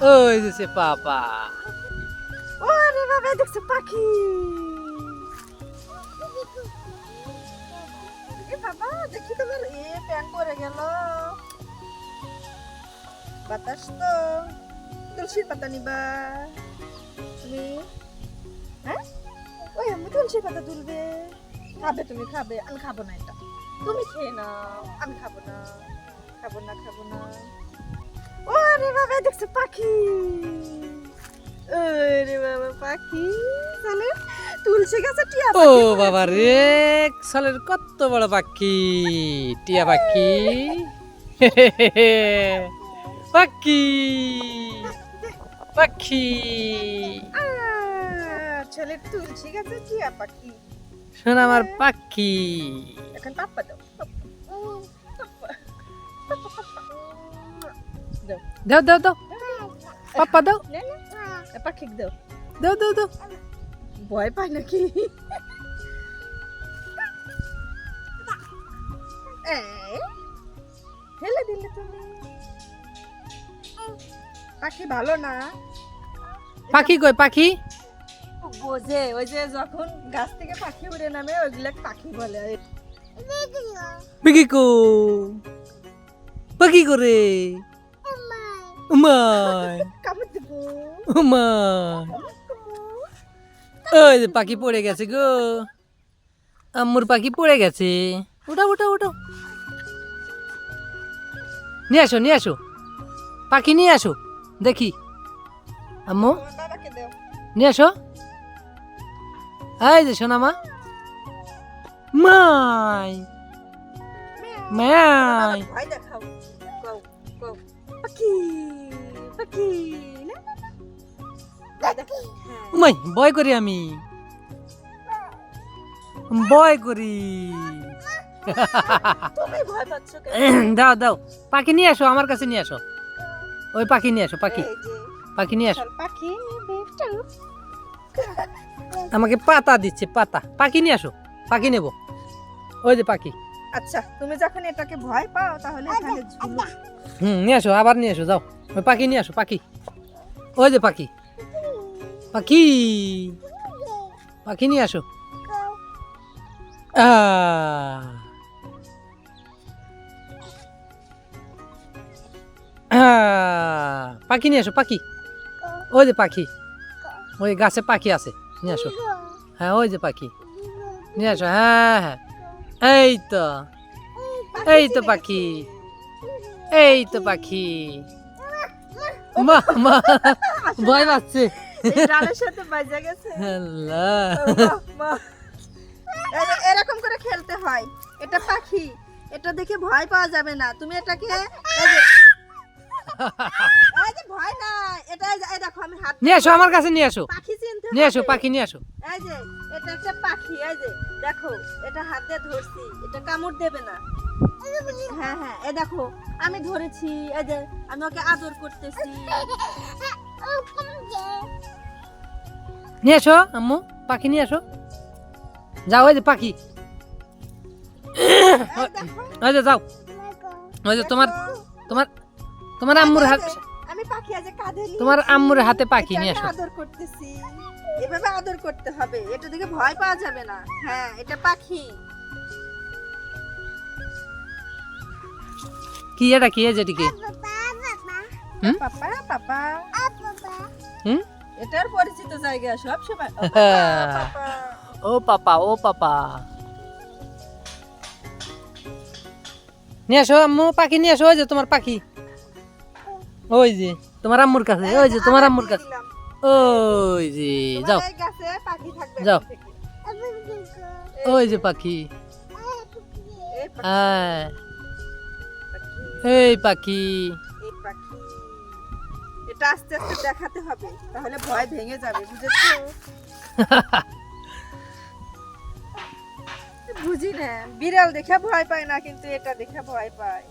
ওই যে সে পাপা। ওরে বাবা দেখছো পাখি। এ বাবা দেখি তোমার প্যান পরে গেল। বাতাস তো তুলসীর পাতা নিবা তুমি? হ্যাঁ ওই আমি তুলসীর পাতা তুলবে। খাবে তুমি খাবে? আমি খাবো না, এটা তুমি খেয়ে নাও, আমি খাবো না খাবো না খাবো না। ওরে বাবা দেখছো পাখি। ওরে বাবা পাখি চলে তুলসী গাছে টিয়া ও পাখি বাবা রে, সালের কত বড় পাখি, টিয়া পাখি। পাখি পাখি ছেলে তুলসী গাছে টিয়া পাখি। শোনা আমার পাখি। এখন পাপ্পা দাও দাও দাও দাও পাপা দাও পাখি দাও দাও দাও দাও। ভয় পায় নাকি? ফেলে দিলে তুমি। পাখি ভালো না। পাখি কই পাখি? বোঝে ওই যে যখন গাছ থেকে পাখি উড়ে নামে ওইগুলা পাখি বলে। পাখি কো পাখি করে উমাই কামড় দেবো উমাই। ওই যে পাখি পড়ে গেছে গো, আম্মুর পাখি পড়ে গেছে। উঠাও উঠাও উঠাও, নিয়ে আসো নিয়ে আসো, পাখি নিয়ে আসো দেখি। আম্মু তোমার বাবাকে দাও। নিয়ে আসো। এই যে সোনা মা মাই মাই। ভয় দেখাও। কও কও পাখি পাখি না ভয় দেখাও। হ্যাঁ। উমাই ভয় করি আমি, ভয় করি। তুমি ভয় পাচ্ছ কেন? দাও দাও, পাখি নিয়ে আসো আমার কাছে নিয়ে আসো। ওই পাখি নিয়ে আসো, পাখি এই যে পাখি নিয়ে আসো। বিশাল পাখি বেটা। আমাকে পাতা দিচ্ছে পাতা। পাখি নিয়ে আসো, পাখি নেব। ওই যে পাখি। আচ্ছা তুমি যখন এটাকে ভয় পাও তাহলে এখানে ঝুলো। নিয়ে আসো, আবার নিয়ে আসো, যাও। ওই পাখি নিয়ে আসো, পাখি। ওই যে পাখি, পাখি পাখি নিয়ে আসো। আহ পাখি নিয়ে আসো, পাখি। ওই যে পাখি, ওই গাছে পাখি আছে, নিয়ে আসো। হ্যাঁ ওই যে পাখি, নিয়ে আসো। হ্যাঁ হ্যাঁ, এই তো এই তো পাখি, এই তো পাখি। মা মা ভয় পাচ্ছে। এই ডালের সাথে বাজে গেছে। আল্লাহ। মা, এরকম করে খেলতে হয়। এটা পাখি, এটা দেখে ভয় পাওয়া যাবে না। তুমি এটাকে এই যে ভয় না, এটা এই দেখো আমি হাত নিয়ে আসো আমার কাছে, নিয়ে আসো পাখি চিনতে নিয়ে আসো, হবে। পাখি নিয়ে আসো। এই যে এটা একটা পাখি, এই যে দেখো এটা হাত দিয়ে ধরছি, এটা কামড় দেবে না। হ্যাঁ হ্যাঁ এই দেখো আমি ধরেছি, এই যে আমি ওকে আদর করতেছি। নিয়ে আসো আম্মু, পাখি নিয়ে আসো। যাও, ওই যে পাখি, এই দেখো, ওই যে যাও। ওই যে তোমার দেখো। তোমার তোমার আম্মুর হাত, আমি পাখি আজ কাঁধে নিয়ে তোমার আম্মুর হাতে পাখি এটা নিয়ে আমি আসো। আদর করতেছি। এভাবে আদর করতে হবে, এটা দেখে ভয় পাওয়া যাবে না। হ্যাঁ এটা পাখি। কি এটা, কি এই যেটিকে? হুম? পাপা পাপা হুম? এটার পরিচিত জায়গা সব সময়। ও পাপা ও পাপা। নিয়ে আসো আম্মু, পাখি নিয়ে আসো। ওই যে তোমার পাখি, ওই যে তোমার আম্মুর কাছে, ওই যে তোমার আম্মুর কাছে, ওই যে যাও গাছে পাখি থাকবে যাও। এখন থেকে। ওই যে পাখি, এই পাখি, হ্যাঁ পাখি, এই পাখি। এই পাখি। এটা আস্তে আস্তে দেখাতে হবে, তাহলে ভয় ভেঙে যাবে, বুঝেছো? বুঝি না, বিড়াল দেখে ভয় পায় না, কিন্তু এটা দেখে ভয় পায়।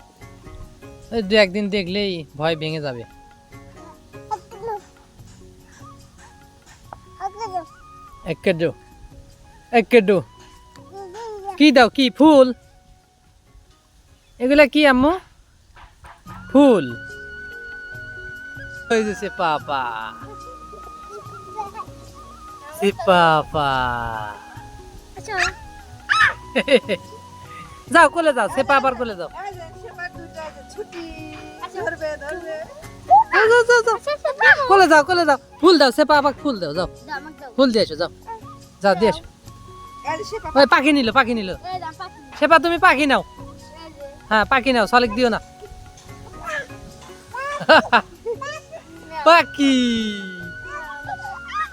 ওই দু একদিন দেখলেই ভয় ভেঙে যাবে। একেডো একেডো। কি দাও, কি ফুল এগুলা? কি আম্মু? ফুল? ওই যে সে পাপা সে পাপা আচ্ছা যাও কোলে যাও সে পাপার কোলে যাও এই যে শেফার দুইটা আছে, ছুটি ধরবে ধরবে যাও, যাও, যাও, যাও। কোলে যাও কোলে যাও ফুল দাও সে পাপাক ফুল দাও যাও দাও আমাকে দাও ফুল দিয়ে এসো যাও যাও দিয়ে এসো এই যে শেফা ওই পাখি নিল এই দাও পাখি সেপা তুমি পাখি নাও এই যে হ্যাঁ পাখি নাও সলিক দিও না পাখি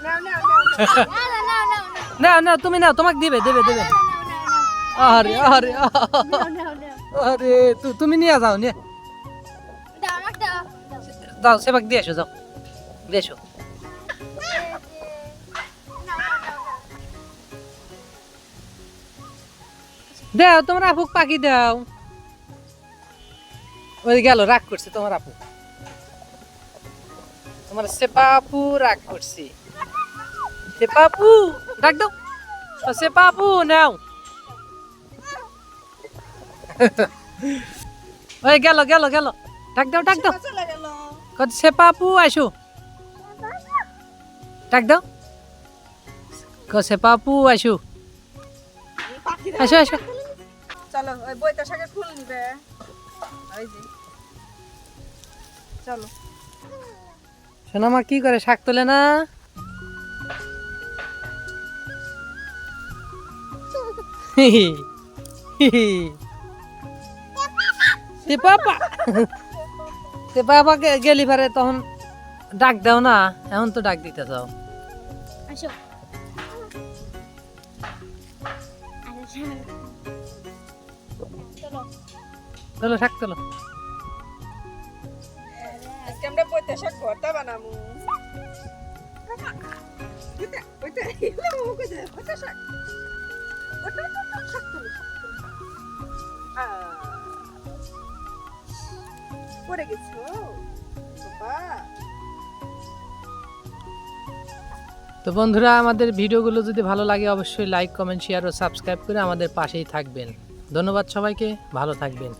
নাও নাও নাও না না না না না তুমি নাও তোমাকে দিবে দেবে দেবে আরে আরে আরে তুমি নিয়ে যাও নিয়ে দাও আমাকে দাও যাও সেপাক দিয়ে এসো যাও দিয়ে এসো দাও তোমার আপুক পাখি দাও ওই গেল রাগ করছে তোমার আপু তোমার সেপা আপু রাগ করছি সেপা আপু ডাক দাও ও সেপা আপু নাও ওই গেল গেল গেল ডাক দাও ডাক দাও শেফা চলে গেল কত সেপা আপু আসো ডাক দাও ক সেপা আপু আসো পাখি আসো আসো চলো ওই বইটা শাকের ফুল নিবে ওই যে চলো সোনামা কি করে শাক তোলে না তে পাপা তে পাপা গেলি পারে তখন ডাক দাও না এখন তো ডাক দিতে চাও আসো চলো চলো শাক তোলো আজকে আমরা বইটা শাক ভর্তা বানাবো ওইটা ওইটা এগুলো মামু কইছে বইটা শাক ওটা শাক তুলো পড়ে গেছো বাবা তো বন্ধুরা আমাদের ভিডিওগুলো যদি ভালো লাগে অবশ্যই লাইক কমেন্ট শেয়ার ও সাবস্ক্রাইব করে আমাদের পাশেই থাকবেন ধন্যবাদ সবাইকে ভালো থাকবেন